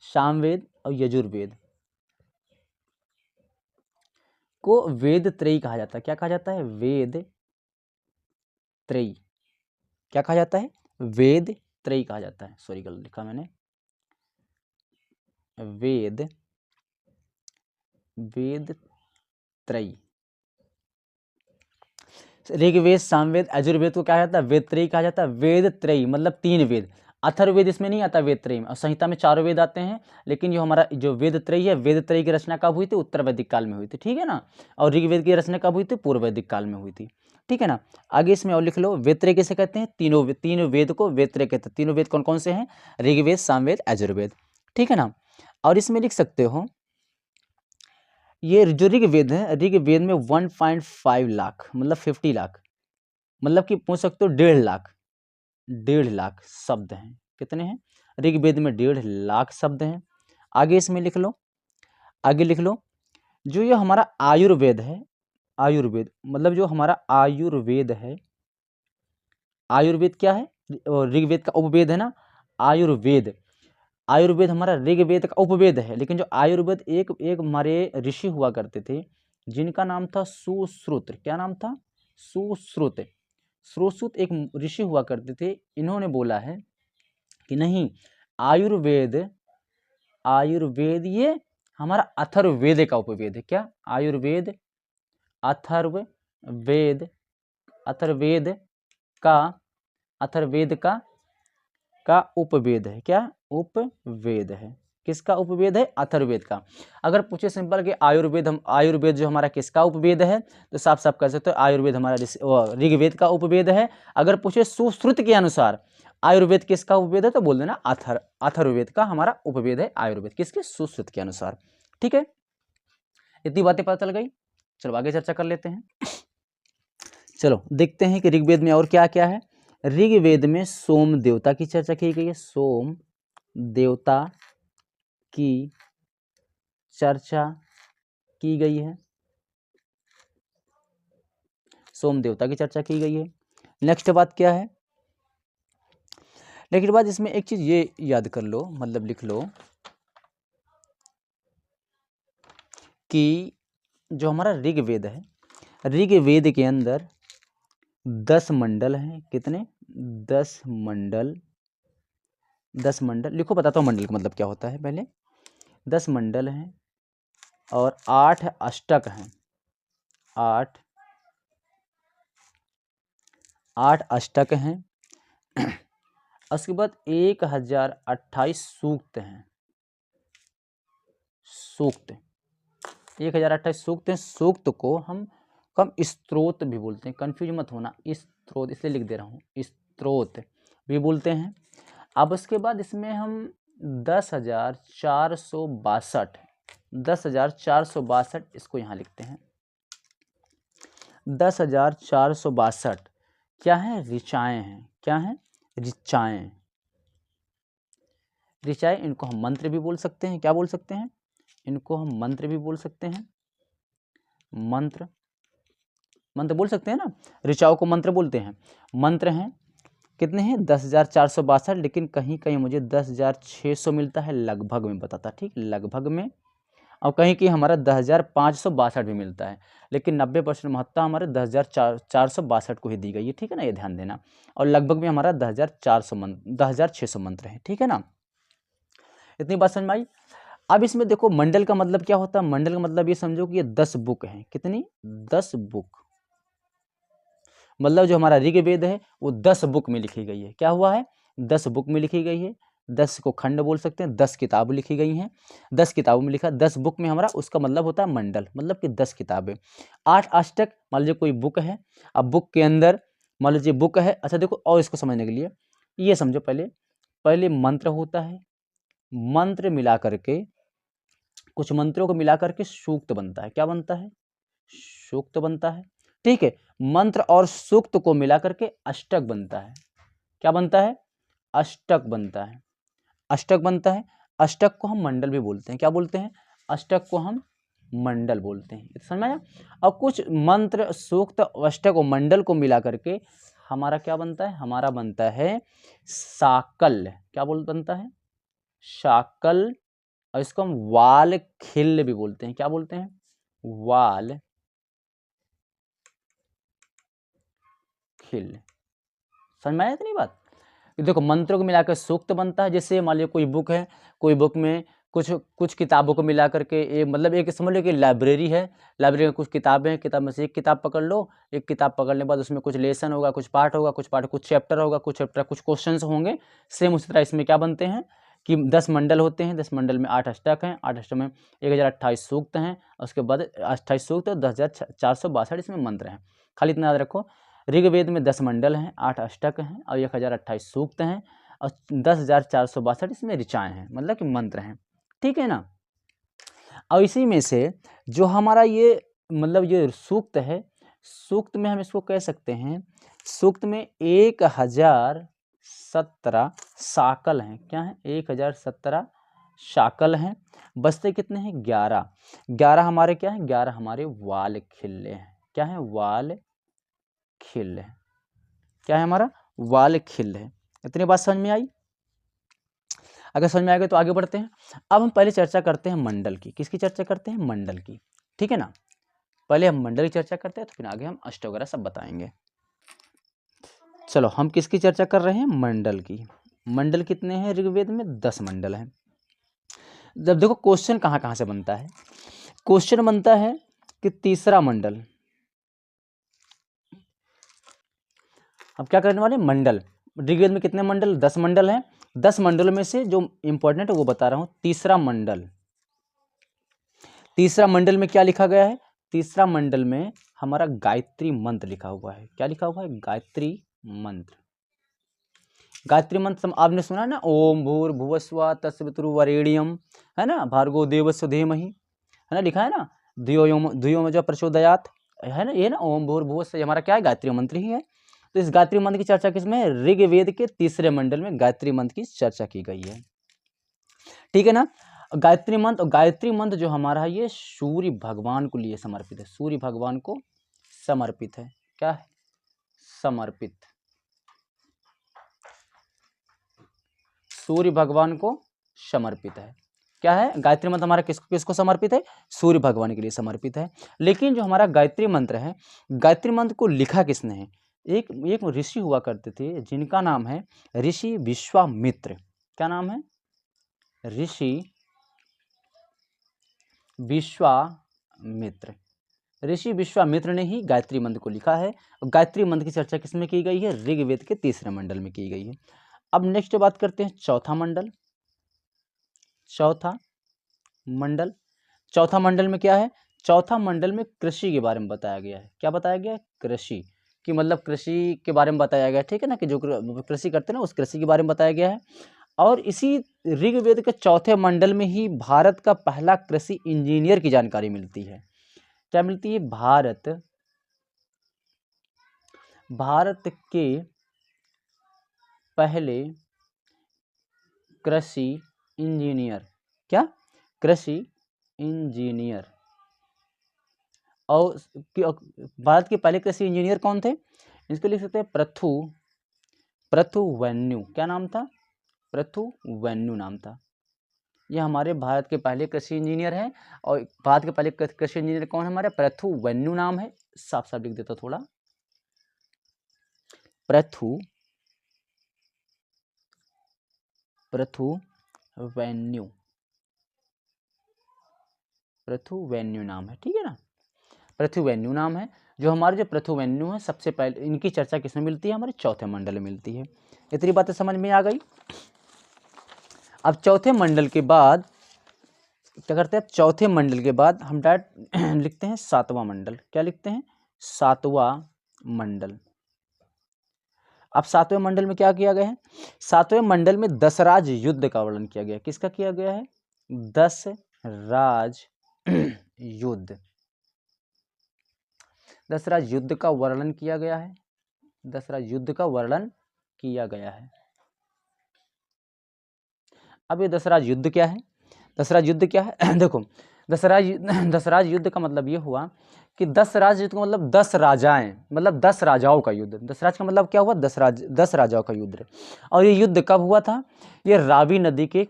सामवेद और यजुर्वेद को वेद त्रयी कहा जाता है। क्या कहा जाता है, वेद त्रयी। क्या कहा जाता है, वेद त्रयी कहा जाता है। सॉरी गलत लिखा मैंने, वेद त्रयी। ऋग्वेद, सामवेद, यजुर्वेद को क्या जाता है, वेद त्रयी कहा जाता है। वेद त्रयी मतलब 3 वेद। अथर्ववेद इसमें नहीं आता वेद त्रयी में, और संहिता में 4 वेद आते हैं, लेकिन जो हमारा जो वेद त्रयी है, वेद त्रयी की रचना कब हुई थी, उत्तर वैदिक काल में हुई थी, ठीक है ना। और ऋग्वेद की रचना कब हुई थी, पूर्व वैदिक काल में हुई थी, ठीक है ना। आगे इसमें और लिख लो, वेद त्रयी किसे कहते हैं, तीन वेद को वेद त्रयी कहते हैं। तीनों वेद कौन कौन से हैं, ऋग्वेद, सामवेद, यजुर्वेद, ठीक है ना। और इसमें लिख सकते हो, ये जो ऋग्वेद है, ऋग्वेद में 1.5 लाख मतलब 50 लाख, मतलब कि पूछ सकते हो 1.5 लाख शब्द हैं। कितने हैं, ऋग्वेद में 1.5 लाख शब्द हैं। आगे इसमें लिख लो, जो ये हमारा आयुर्वेद है, आयुर्वेद मतलब जो हमारा आयुर्वेद है, आयुर्वेद क्या है, ऋग्वेद का उपवेद है ना, आयुर्वेद हमारा ऋग्वेद का उपवेद है। लेकिन जो आयुर्वेद एक हमारे ऋषि हुआ करते थे, जिनका नाम था सुश्रुत। क्या नाम था, सुश्रुत एक ऋषि हुआ करते थे। इन्होंने बोला है कि नहीं, आयुर्वेद ये हमारा अथर्ववेद का उपवेद है। क्या, आयुर्वेद अथर्ववेद का उपवेद है। क्या, उपवेद है, किसका उपवेद है, अथर्ववेद का। अगर पूछे सिंपल कि आयुर्वेद जो हमारा किसका उपवेद है, तो साफ साफ कह सकते हो आयुर्वेद हमारा ऋग्वेद का उपवेद है। अगर पूछे सुश्रुत के अनुसार आयुर्वेद किसका उपवेद है, तो बोल देना अथर्ववेद का हमारा उपवेद है आयुर्वेद, किसके, सुश्रुत के अनुसार, ठीक है। इतनी बातें पता चल गई, चलो आगे चर्चा कर लेते हैं। चलो देखते हैं कि ऋग्वेद में और क्या क्या है। ऋग्वेद में सोम देवता की चर्चा की गई है, सोम देवता की चर्चा की गई है, सोम देवता की चर्चा की गई है। नेक्स्ट बात क्या है, नेक्स्ट बात इसमें एक चीज ये याद कर लो, मतलब लिख लो कि जो हमारा ऋग्वेद है, ऋग्वेद के अंदर 10 मंडल हैं। कितने, 10 मंडल लिखो, बताता हूँ मंडल का मतलब क्या होता है पहले। 10 मंडल हैं और 8 अष्टक हैं, 8 अष्टक हैं। उसके बाद 1028 सूक्त हैं, 1028 सूक्त हैं। सूक्त को हम को हम स्त्रोत भी बोलते हैं, कन्फ्यूज मत होना, स्त्रोत इसलिए लिख दे रहा हूँ, स्त्रोत भी बोलते हैं। अब उसके बाद इसमें हम 10,462 10,462 इसको यहाँ लिखते हैं। 10,462 क्या है? ऋचाएँ हैं। क्या हैं? ऋचाएँ। ऋचाएँ, इनको हम मंत्र भी बोल सकते हैं। क्या बोल सकते हैं? इनको हम मंत्र भी बोल सकते हैं। मंत्र बोल सकते हैं ना, ऋचाओं को मंत्र बोलते हैं। मंत्र हैं कितने हैं? 10,462, लेकिन कहीं कहीं मुझे 10,600 मिलता है, लगभग में बताता, ठीक, लगभग में। और कहीं कहीं हमारा 10,562 भी मिलता है, लेकिन 90% महत्ता हमारे 10,462 को ही दी गई है, ठीक है ना, ये ध्यान देना। और लगभग में हमारा 10,600 मंत्र है, ठीक है ना। इतनी बात समझ में आई। अब इसमें देखो मंडल का मतलब क्या होता है? मंडल का मतलब ये समझो कि ये 10 बुक हैं। कितनी? 10 बुक। मतलब जो हमारा ऋग्वेद है वो 10 बुक में लिखी गई है। क्या हुआ है? 10 बुक में लिखी गई है। 10 को खंड बोल सकते हैं, 10 किताब लिखी गई हैं। 10 किताबों में लिखा, 10 बुक में हमारा, उसका मतलब होता है मंडल, मतलब कि 10 किताबें। 8 अष्टक, मान लीजिए कोई बुक है, अब बुक के अंदर मान लीजिए बुक है। अच्छा देखो, और इसको समझने के लिए ये समझो, पहले मंत्र होता है, मंत्र मिला करके, कुछ मंत्रों को मिला करके सूक्त बनता है। क्या बनता है? सूक्त बनता है, ठीक है। मंत्र और सूक्त को मिला करके अष्टक बनता है। क्या बनता है? अष्टक बनता है। अष्टक बनता है। अष्टक को हम मंडल भी बोलते हैं। क्या बोलते हैं? अष्टक को हम मंडल बोलते हैं। समझ में आया? और कुछ मंत्र, सूक्त, अष्टक और मंडल को मिला करके हमारा क्या बनता है? हमारा बनता है साकल। क्या बनता है? शाकल। और इसको हम वाल खिल्ल भी बोलते हैं। क्या बोलते हैं? वाल खिल्ल। समझ में आया इतनी बात? देखो मंत्रों को मिलाकर सूक्त बनता है। जैसे मान लीजिए कोई बुक है, कोई बुक में कुछ किताबों को मिला करके मतलब एक समझ लो कि लाइब्रेरी है, लाइब्रेरी में कुछ किताबें हैं, किताब में से एक किताब पकड़ लो। एक किताब पकड़ने के बाद उसमें कुछ लेसन होगा, कुछ पार्ट होगा, कुछ चैप्टर होगा, कुछ चैप्टर कुछ क्वेश्चंस होंगे। सेम उसी तरह इसमें क्या बनते हैं कि 10 मंडल होते हैं। 10 मंडल में 8 अष्टक हैं, 8 अष्टक में 1028 सूक्त हैं, उसके बाद 28 सूक्त और 10,462 इसमें मंत्र हैं। खाली इतना याद रखो, ऋग्वेद में 10 मंडल हैं, 8 अष्टक हैं और 1028 सूक्त हैं और 10,462 इसमें ऋचाएँ हैं, मतलब कि मंत्र हैं, ठीक है ना। और इसी में से जो हमारा ये मतलब ये सूक्त है, सूक्त में हम इसको कह सकते हैं, सूक्त में 1017 शाकल हैं। क्या है? 1017 शाकल हैं। बचते कितने हैं? 11। 11 हमारे क्या हैं? 11 हमारे वाल खिल्ले हैं। क्या है? वाल खिल्ल है। क्या है? हमारा वाल खिल्ल है। इतनी बात समझ में आई? अगर समझ में आ गए तो आगे बढ़ते हैं। अब हम पहले चर्चा करते हैं मंडल की। किसकी चर्चा करते हैं? मंडल की, ठीक है ना। पहले हम मंडल की चर्चा करते हैं, तो फिर आगे हम अष्ट वगैरह सब बताएंगे। चलो, हम किसकी चर्चा कर रहे हैं? मंडल की। मंडल कितने हैं ऋग्वेद में? 10 मंडल हैं। जब देखो क्वेश्चन कहाँ कहाँ से बनता है, क्वेश्चन बनता है कि तीसरा मंडल। अब क्या करने वाले? मंडल। ऋग्वेद में कितने मंडल? 10 मंडल हैं। 10 मंडलों में से जो इंपॉर्टेंट है वो बता रहा हूं। तीसरा मंडल, तीसरा मंडल में क्या लिखा गया है? तीसरा मंडल में हमारा गायत्री मंत्र लिखा हुआ है। क्या लिखा हुआ है? गायत्री मंत्र। गायत्री मंत्र आपने सुना ना, ओम भूर्भुवस्वः तत्सवितुर्वरेण्यम, है ना, भार्गो देवस्य धीमहि, है ना, लिखा है ना, धियो में जो प्रचोदयात, है ना, ये ना ओम भूर्भुवस्वः, हमारा क्या है? गायत्री मंत्र ही है। तो इस गायत्री मंत्र की चर्चा किसमें? ऋग्वेद के तीसरे मंडल में गायत्री मंत्र की चर्चा की गई है, ठीक है ना। गायत्री मंत्र, और गायत्री मंत्र जो हमारा है ये सूर्य भगवान को लिए समर्पित है। सूर्य भगवान को समर्पित है। क्या है? समर्पित। सूर्य भगवान को समर्पित है। क्या है? गायत्री मंत्र हमारा किसको किसको समर्पित है? सूर्य भगवान के लिए समर्पित है। लेकिन जो हमारा गायत्री मंत्र है, गायत्री मंत्र को लिखा किसने है? एक ऋषि हुआ करते थे जिनका नाम है ऋषि विश्वामित्र। क्या नाम है? ऋषि विश्वामित्र। ऋषि विश्वामित्र ने ही गायत्री मंत्र को लिखा है। गायत्री मंत्र की चर्चा किसमें की गई है? ऋग्वेद के तीसरे मंडल में की गई है। अब नेक्स्ट बात करते हैं चौथा मंडल। चौथा मंडल, चौथा मंडल में क्या है? चौथा मंडल में कृषि के बारे में बताया गया है। क्या बताया गया है? कृषि कि मतलब कृषि के बारे में बताया गया है, ठीक है ना, कि जो कृषि करते हैं ना उस कृषि के बारे में बताया गया है। और इसी ऋग्वेद के चौथे मंडल में ही भारत का पहला कृषि इंजीनियर की जानकारी मिलती है। क्या मिलती है? भारत के पहले कृषि इंजीनियर, क्या? कृषि इंजीनियर। और भारत के पहले कृषि इंजीनियर कौन थे? इसको लिख सकते हैं पृथुवेन्यू। क्या नाम था? पृथुवेन्यू नाम था। यह हमारे भारत के पहले कृषि इंजीनियर हैं। और भारत के पहले कृषि इंजीनियर कौन है? हमारे पृथुवेन्यू नाम है। साफ साफ लिख देता थोड़ा, पृथुवेन्यू नाम है, ठीक है ना, पृथुवेन्यू नाम है। जो हमारे जो पृथुवेन्यू है, सबसे पहले इनकी चर्चा किसमें मिलती है? हमारे चौथे मंडल में मिलती है। इतनी बातें समझ में आ गई। अब चौथे मंडल के बाद क्या करते हैं? अब चौथे मंडल के बाद हम डायरेक्ट लिखते हैं सातवां मंडल। क्या लिखते हैं? सातवां मंडल। अब सातवें मंडल में क्या किया गया है? सातवें मंडल में दशराज युद्ध का वर्णन किया गया है। किसका किया गया है? दशराज युद्ध। दशराज युद्ध का वर्णन किया गया है। दशराज युद्ध का वर्णन किया गया है। अब ये दशराज युद्ध क्या है? दशराज युद्ध क्या है? देखो, दशराज युद्ध का मतलब ये हुआ कि 10 राज युद्ध का मतलब 10 राजाएं, मतलब 10 राजाओं का युद्ध। दशराज का मतलब क्या हुआ? 10 राजाओं का युद्ध। और ये युद्ध कब हुआ था? ये रावी नदी के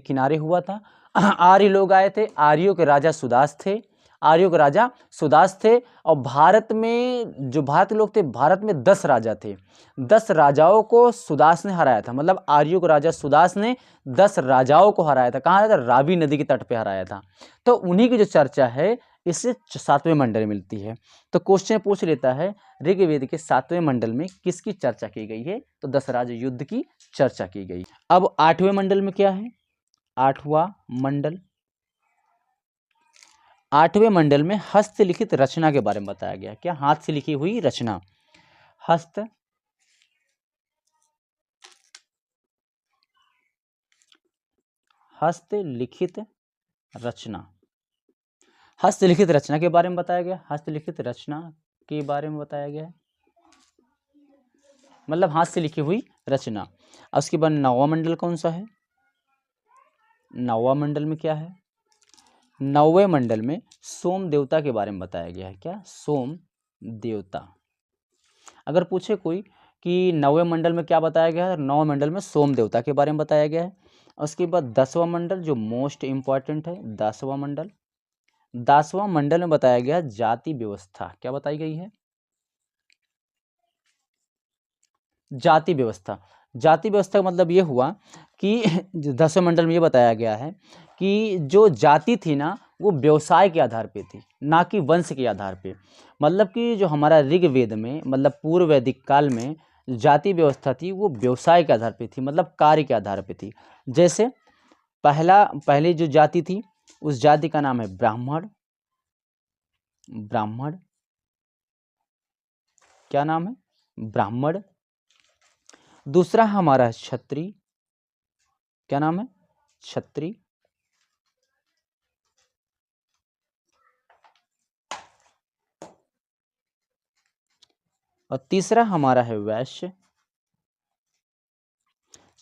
किनारे हुआ था। आर्य लोग आए थे। आर्यों के राजा सुदास थे। और भारत में जो भारत के लोग थे, भारत में 10 राजा थे। 10 राजाओं को सुदास ने हराया था। मतलब आर्यों के राजा सुदास ने 10 राजाओं को हराया था। कहाँ हराया था? रावी नदी के तट पे हराया था। तो उन्हीं की जो चर्चा है इससे सातवें मंडल में मिलती है। तो क्वेश्चन पूछ लेता है, ऋग्वेद के सातवें मंडल में किसकी चर्चा की गई है? तो दशराज युद्ध की चर्चा की गई। अब आठवें मंडल में क्या है? आठवां मंडल। आठवें मंडल में हस्तलिखित रचना के बारे में बताया गया। क्या? हाथ से लिखी हुई रचना। हस्तलिखित रचना। हस्तलिखित रचना के बारे में बताया गया। हस्तलिखित रचना के बारे में बताया गया, मतलब हाथ से लिखी हुई रचना। और उसके बाद नौवां मंडल कौन सा है? नौवां मंडल में क्या है? नौवें मंडल में सोम देवता के बारे में बताया गया है। क्या? सोम देवता। अगर पूछे कोई कि नौवें मंडल में क्या बताया गया है? नौवें मंडल में सोम देवता के बारे में बताया गया है। उसके बाद 10वां मंडल जो मोस्ट इंपॉर्टेंट है, 10वां मंडल। 10वां मंडल में बताया गया जाति व्यवस्था। क्या बताई गई है? जाति व्यवस्था। जाति व्यवस्था का मतलब ये हुआ कि 10वें मंडल में ये बताया गया है कि जो जाति थी ना, वो व्यवसाय के आधार पे थी, ना कि वंश के आधार पे। मतलब कि जो हमारा ऋग्वेद में, मतलब पूर्व वैदिक काल में जाति व्यवस्था थी, वो व्यवसाय के आधार पे थी, मतलब कार्य के आधार पे थी। जैसे पहली जो जाति थी, उस जाति का नाम है ब्राह्मण। क्या नाम है? ब्राह्मण। दूसरा हमारा है क्षत्रिय। क्या नाम है? क्षत्रिय। और तीसरा हमारा है वैश्य।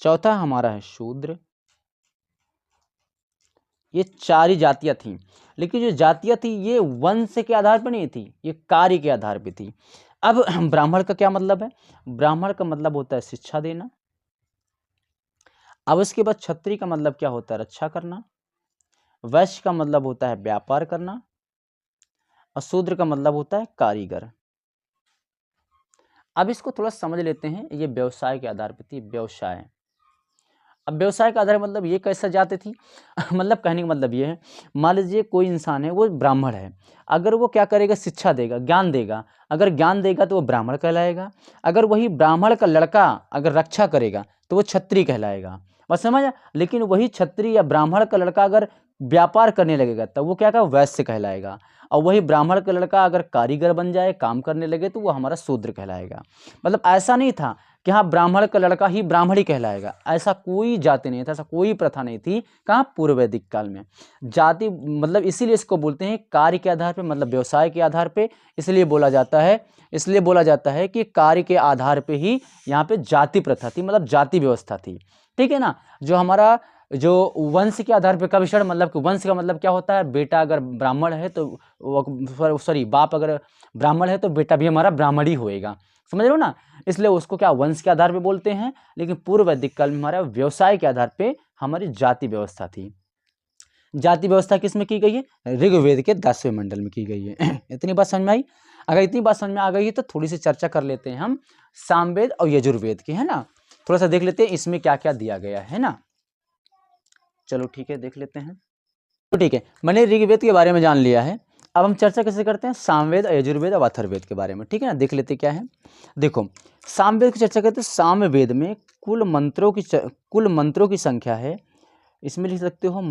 चौथा हमारा है शूद्र। ये 4 ही जातियां थीं। लेकिन जो जातियां थी ये वंश के आधार पर नहीं थी, ये कार्य के आधार पर थी। अब ब्राह्मण का क्या मतलब है? ब्राह्मण का मतलब होता है शिक्षा देना। अब उसके बाद क्षत्रिय का मतलब क्या होता है? रक्षा करना। वैश्य का मतलब होता है व्यापार करना। और शूद्र का मतलब होता है कारीगर। अब इसको थोड़ा समझ लेते हैं। ये व्यवसाय के आधार पर थी, व्यवसाय। अब व्यवसाय का आधार मतलब ये कैसे जाते थी? मतलब कहने का मतलब ये है, मान लीजिए कोई इंसान है, वो ब्राह्मण है। अगर वो क्या करेगा? शिक्षा देगा, ज्ञान देगा। अगर ज्ञान देगा तो वो ब्राह्मण कहलाएगा। अगर वही ब्राह्मण का लड़का अगर रक्षा करेगा तो वो क्षत्रिय कहलाएगा। बस समझ। लेकिन वही क्षत्रिय या ब्राह्मण का लड़का अगर व्यापार करने लगेगा तब वो क्या का वैश्य कहलाएगा। और वही ब्राह्मण का लड़का अगर कारीगर बन जाए, काम करने लगे, तो वो हमारा शूद्र कहलाएगा। मतलब ऐसा नहीं था कि हाँ ब्राह्मण का लड़का ही ब्राह्मणी कहलाएगा, ऐसा कोई जाति नहीं था, ऐसा कोई प्रथा नहीं थी। कहाँ? पूर्व वैदिक काल में। जाति मतलब इसीलिए इसको बोलते हैं कार्य के आधार पे, मतलब व्यवसाय के आधार पे, इसलिए बोला जाता है कि कार्य के आधार पे ही यहाँ पे जाति प्रथा थी, मतलब जाति व्यवस्था थी। ठीक है ना। जो हमारा जो वंश के आधार पे कविशण, मतलब कि वंश का मतलब क्या होता है, बेटा अगर ब्राह्मण है तो सॉरी बाप अगर ब्राह्मण है तो बेटा भी हमारा ब्राह्मण ही होएगा, समझ रहे हो ना। इसलिए उसको क्या वंश के आधार पे बोलते हैं। लेकिन पूर्व वैदिक काल में हमारा व्यवसाय के आधार पे हमारी जाति व्यवस्था थी। जाति व्यवस्था किस में की गई है? ऋग्वेद के 10वें मंडल में की गई है। इतनी बात समझ में आई? अगर इतनी बात समझ में आ गई है तो थोड़ी सी चर्चा कर लेते हैं हम सामवेद और यजुर्वेद की, है ना। थोड़ा सा देख लेते हैं इसमें क्या क्या दिया गया है ना। चलो ठीक है, देख लेते हैं। तो ठीक है, मैंने ऋग्वेद के बारे में जान लिया है। अब हम चर्चा कैसे करते हैं? सामवेद, यजुर्वेद और अथर्ववेद के बारे में, ठीक है ना। देख लेते क्या है। देखो, सामवेद की चर्चा करते हैं। सामवेद में कुल मंत्रों की संख्या है, इसमें लिख सकते हो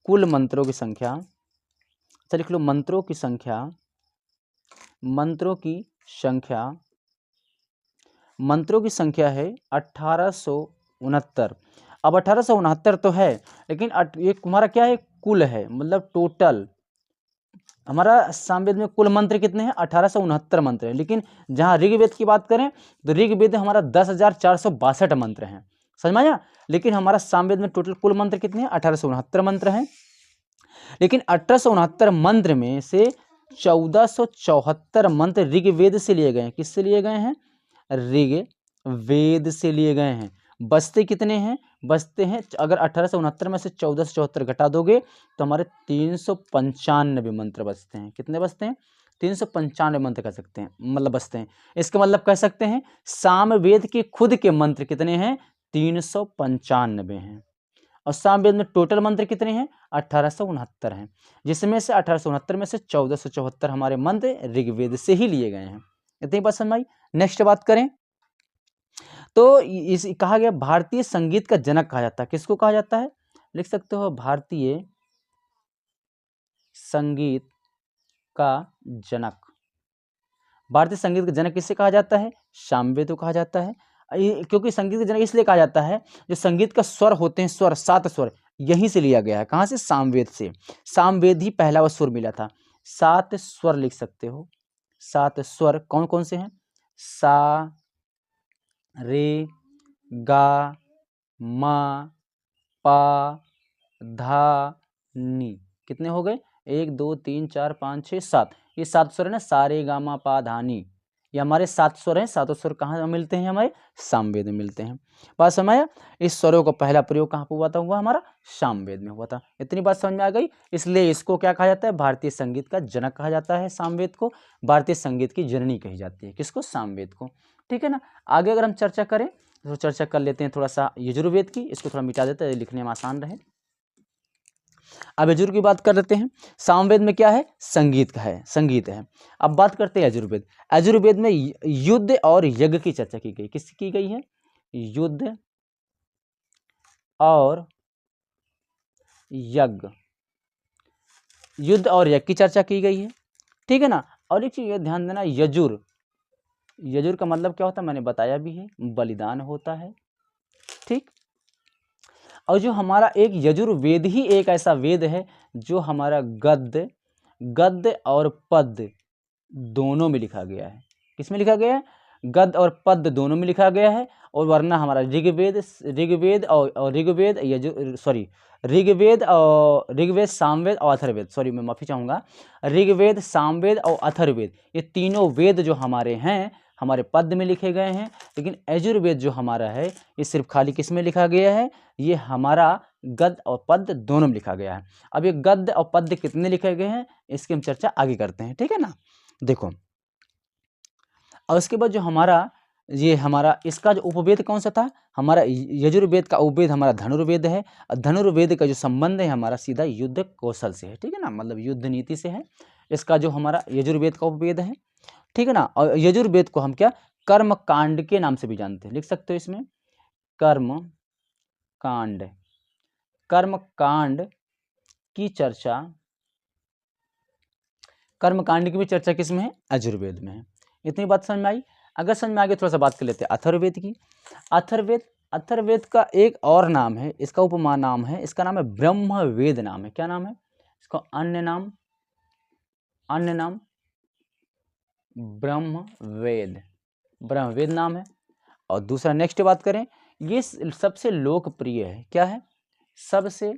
कुल मंत्रों की संख्या। अच्छा लिख लो, मंत्रों की संख्या है 1869। अब 1869 तो है, लेकिन ये तुम्हारा क्या है? कुल है, मतलब टोटल हमारा सामवेद में कुल मंत्र कितने हैं? 1869 मंत्र हैं। लेकिन जहाँ ऋग्वेद की बात करें तो ऋग्वेद में हमारा 10,462 मंत्र हैं, समझ में आया। लेकिन हमारा सामवेद में टोटल कुल मंत्र कितने हैं? 1869 मंत्र हैं। लेकिन 1869 मंत्र में से 1474 मंत्र ऋग्वेद से लिए गए हैं। किससे लिए गए हैं? ऋग्वेद से लिए गए हैं। बचते कितने हैं? बचते हैं, अगर 1869 में से 1474 घटा दोगे तो हमारे 395 मंत्र बचते हैं। कितने बचते हैं? 395 मंत्र कह सकते हैं, मतलब बचते हैं। इसका मतलब कह सकते हैं सामवेद के खुद के मंत्र कितने हैं? 395 हैं। और सामवेद में टोटल मंत्र कितने हैं? 1869 हैं, जिसमें से 1869 में से 1474 हमारे मंत्र ऋग्वेद से ही लिए गए हैं। इतनी बात समझ में आई। नेक्स्ट बात करें तो इस कहा गया भारतीय संगीत का जनक कहा जाता है। किसको कहा जाता है? लिख सकते हो भारतीय संगीत का जनक। भारतीय संगीत का जनक किससे कहा जाता है? सामवेद को कहा जाता है। क्योंकि संगीत का जनक इसलिए कहा जाता है, जो संगीत का स्वर होते हैं, स्वर 7 स्वर यहीं से लिया गया है। कहाँ से? सामवेद से। सामवेद ही पहला वो स्वर मिला था। 7 स्वर लिख सकते हो। 7 स्वर कौन कौन से हैं? सा, रे, गा, मा, पा, धा, नी। कितने हो गए? 1 2 3 4 5 6 7। ये 7 स्वर है ना, सा रे गा मा पा धा नी। ये हमारे 7 स्वर हैं। 7 स्वर कहाँ मिलते हैं? हमारे सामवेद में मिलते हैं। बात समझ आया? इस स्वरों का पहला प्रयोग कहाँ पर हुआ था? हुआ हमारा सामवेद में हुआ था। इतनी बात समझ में आ गई। इसलिए इसको क्या कहा जाता है? भारतीय संगीत का जनक कहा जाता है सामवेद को। भारतीय संगीत की जननी कही जाती है। किसको? सामवेद को। ठीक है ना। आगे अगर हम चर्चा करें तो चर्चा कर लेते हैं थोड़ा सा यजुर्वेद की। इसको थोड़ा मिटा देते हैं, लिखने में आसान रहे। अब यजुर्वेद की बात कर लेते हैं। सामवेद में क्या है? संगीत का है, संगीत है। अब बात करते हैं यजुर्वेद। यजुर्वेद में युद्ध और यज्ञ की चर्चा की गई। किसकी की गई है? युद्ध और यज्ञ। युद्ध और यज्ञ की चर्चा की गई है। ठीक है ना। और एक चीज ध्यान देना, यजुर का मतलब क्या होता है मैंने बताया भी है, बलिदान होता है। ठीक। और जो हमारा एक यजुर्वेद ही एक ऐसा वेद है जो हमारा गद्य और पद्य दोनों में लिखा गया है। किसमें लिखा गया है? गद्य और पद्य दोनों में लिखा गया है। और वरना हमारा ऋग्वेद, सामवेद और अथर्ववेद, सॉरी मैं माफी चाहूँगा, ऋग्वेद, सामवेद और अथर्ववेद ये तीनों वेद जो हमारे हैं, हमारे पद्य में लिखे गए हैं। लेकिन यजुर्वेद जो हमारा है ये सिर्फ खाली किस में लिखा गया है? ये हमारा गद्य और पद्य दोनों में लिखा गया है। अब ये गद्य और पद्य कितने लिखे गए हैं इसकी हम चर्चा आगे करते हैं। ठीक है ना। देखो, और उसके बाद जो हमारा इसका जो उपवेद कौन सा था? हमारा यजुर्वेद का उपवेद हमारा धनुर्वेद है। और धनुर्वेद का जो संबंध है हमारा सीधा युद्ध कौशल से है। ठीक है ना, मतलब युद्ध नीति से है इसका जो हमारा यजुर्वेद का उपवेद है। ठीक है ना। और यजुर्वेद को हम क्या कर्म कांड के नाम से भी जानते हैं। लिख सकते हो इसमें कर्म कांड। कर्म कांड की चर्चा, कर्मकांड की भी चर्चा किसमें है? यजुर्वेद में है। इतनी बात समझ में आई। अगर समझ में आ गई थोड़ा सा बात कर लेते हैं अथर्ववेद की। अथर्ववेद का एक और नाम है, इसका उपमा नाम है, इसका नाम है ब्रह्मवेद नाम है। क्या नाम है इसका? अन्य नाम ब्रह्मवेद नाम है। और दूसरा नेक्स्ट बात करें, ये सबसे लोकप्रिय है। क्या है? सबसे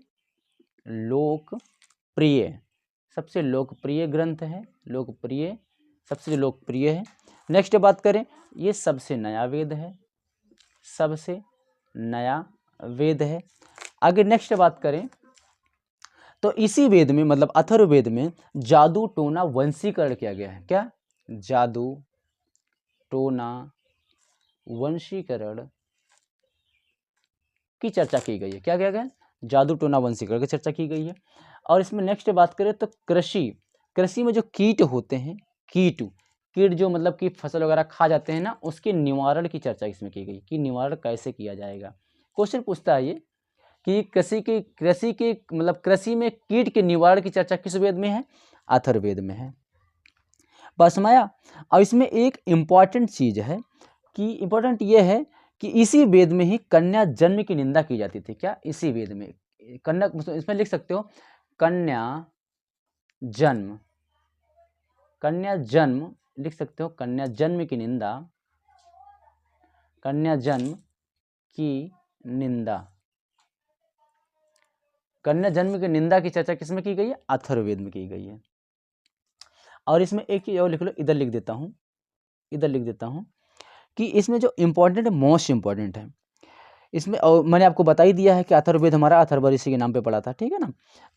लोकप्रिय ग्रंथ है, सबसे लोकप्रिय है। नेक्स्ट बात करें, ये सबसे नया वेद है। आगे नेक्स्ट बात करें तो इसी वेद में मतलब अथर्ववेद में जादू टोना वंशीकरण किया गया है। क्या? जादू टोना वंशीकरण की चर्चा की गई है। क्या किया गया? जादू टोना वंशीकरण की चर्चा की गई है। और इसमें नेक्स्ट बात करें तो कृषि में जो कीट होते हैं, कीट जो मतलब कि फसल वगैरह खा जाते हैं ना, उसके निवारण की चर्चा इसमें की गई कि निवारण कैसे किया जाएगा। क्वेश्चन पूछता है ये कि कृषि में कीट के निवारण की चर्चा किस वेद में है? अथर्ववेद में है। बस माया। और इसमें एक इम्पॉर्टेंट चीज़ है कि इम्पॉर्टेंट ये है कि इसी वेद में ही कन्या जन्म की निंदा की जाती थी। क्या? इसी वेद में कन्या, इसमें लिख सकते हो कन्या जन्म लिख सकते हो, कन्या जन्म की निंदा, कन्या जन्म की निंदा की चर्चा किसमें की गई है? अथर्ववेद में की गई है। और इसमें एक चीज और लिख लो, इधर लिख देता हूँ कि इसमें जो इम्पोर्टेंट है, मोस्ट इम्पोर्टेंट है इसमें, और मैंने आपको बता ही दिया है कि अथर्ववेद हमारा अथर्व ऋषि के नाम पे पढ़ा था, ठीक है ना।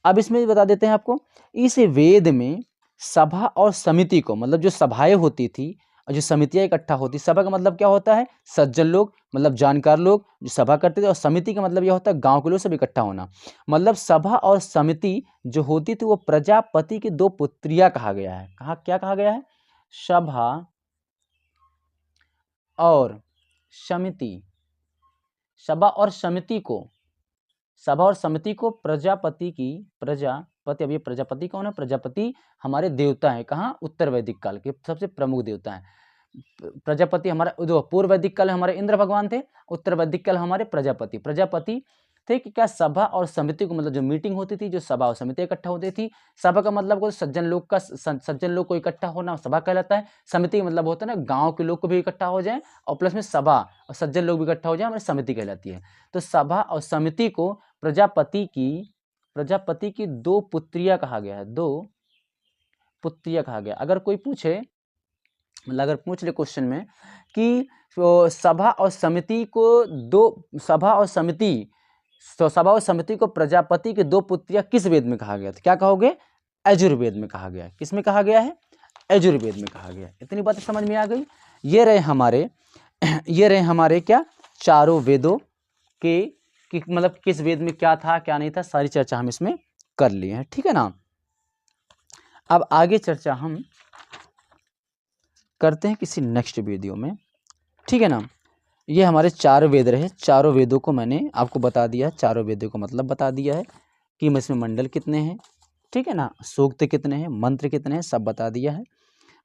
अब इसमें बता देते हैं आपको, इस वेद में सभा और समिति को, मतलब जो सभाएं होती थी और जो समितियां इकट्ठा होती, सभा का मतलब क्या होता है? सज्जन लोग, मतलब जानकार लोग जो सभा करते थे, और समिति का मतलब यह होता है गांव के लोग सब इकट्ठा होना। मतलब सभा और समिति जो होती थी वो प्रजापति की 2 पुत्रियां कहा गया है। क्या कहा गया है? सभा और समिति को प्रजापति, अब ये प्रजापति कौन है? प्रजापति हमारे देवता है। कहाँ? उत्तर वैदिक काल के सबसे प्रमुख देवता है प्रजापति। हमारा जो पूर्व वैदिक काल हमारे इंद्र भगवान थे, उत्तर वैदिक काल हमारे प्रजापति थे। कि क्या? सभा और समिति को, मतलब जो मीटिंग होती थी, जो सभा और समिति इकट्ठा होती थी। सभा का मतलब को सज्जन लोग को इकट्ठा होना सभा कहलाता है। समिति का मतलब होता है ना गांव के लोग को भी इकट्ठा हो जाए, और प्लस में सभा और सज्जन लोग भी इकट्ठा हो जाए, हमारी समिति कहलाती है। तो सभा और समिति को प्रजापति की 2 पुत्रियां कहा गया है। 2 पुत्रियां कहा गया। अगर कोई पूछे, मतलब अगर पूछ ले क्वेश्चन में कि सभा और समिति को प्रजापति की 2 पुत्रियां किस वेद में कहा गया? तो क्या कहोगे? यजुर्वेद में कहा गया। किस में कहा गया है? यजुर्वेद में कहा गया। इतनी बातें समझ में आ गई। ये रहे हमारे क्या? चारों वेदों के कि मतलब किस वेद में क्या था क्या नहीं था, सारी चर्चा हम इसमें कर लिए हैं, ठीक है ना। अब आगे चर्चा हम करते हैं किसी नेक्स्ट वीडियो में, ठीक है ना। ये हमारे 4 वेद रहे। चारों वेदों को मैंने आपको बता दिया है, चारों वेदों को मतलब बता दिया है कि इसमें मंडल कितने हैं, ठीक है ना, सूक्त कितने हैं, मंत्र कितने हैं, सब बता दिया है।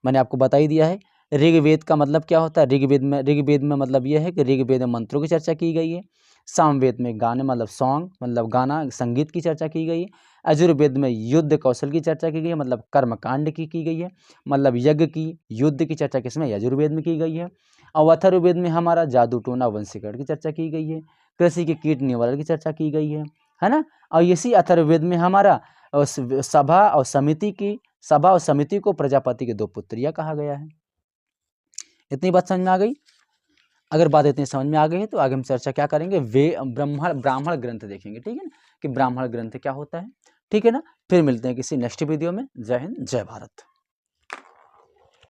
मैंने आपको बता ही दिया है ऋग्वेद का मतलब क्या होता है। ऋग्वेद में मतलब यह है कि ऋग्वेद में मंत्रों की चर्चा की गई है। सामवेद में गाने मतलब सॉन्ग, मतलब गाना संगीत की चर्चा की गई है। यजुर्वेद में युद्ध कौशल की चर्चा की गई है, मतलब कर्मकांड की गई है, मतलब यज्ञ की युद्ध की चर्चा किसमें? यजुर्वेद में की गई है। और अथर्ववेद में हमारा जादू टोना वंशीकरण की चर्चा की गई है, कृषि के कीट निवारण की चर्चा की गई है ना। और इसी अथर्ववेद में हमारा सभा और समिति को प्रजापति के 2 पुत्रियां कहा गया है। इतनी बात समझ में आ गई। अगर बात इतनी समझ में आ गई है तो आगे हम चर्चा क्या करेंगे? ब्राह्मण ग्रंथ देखेंगे, ठीक है ना, कि ब्राह्मण ग्रंथ क्या होता है, ठीक है ना। फिर मिलते हैं किसी नेक्स्ट वीडियो में। जय हिंद, जय भारत।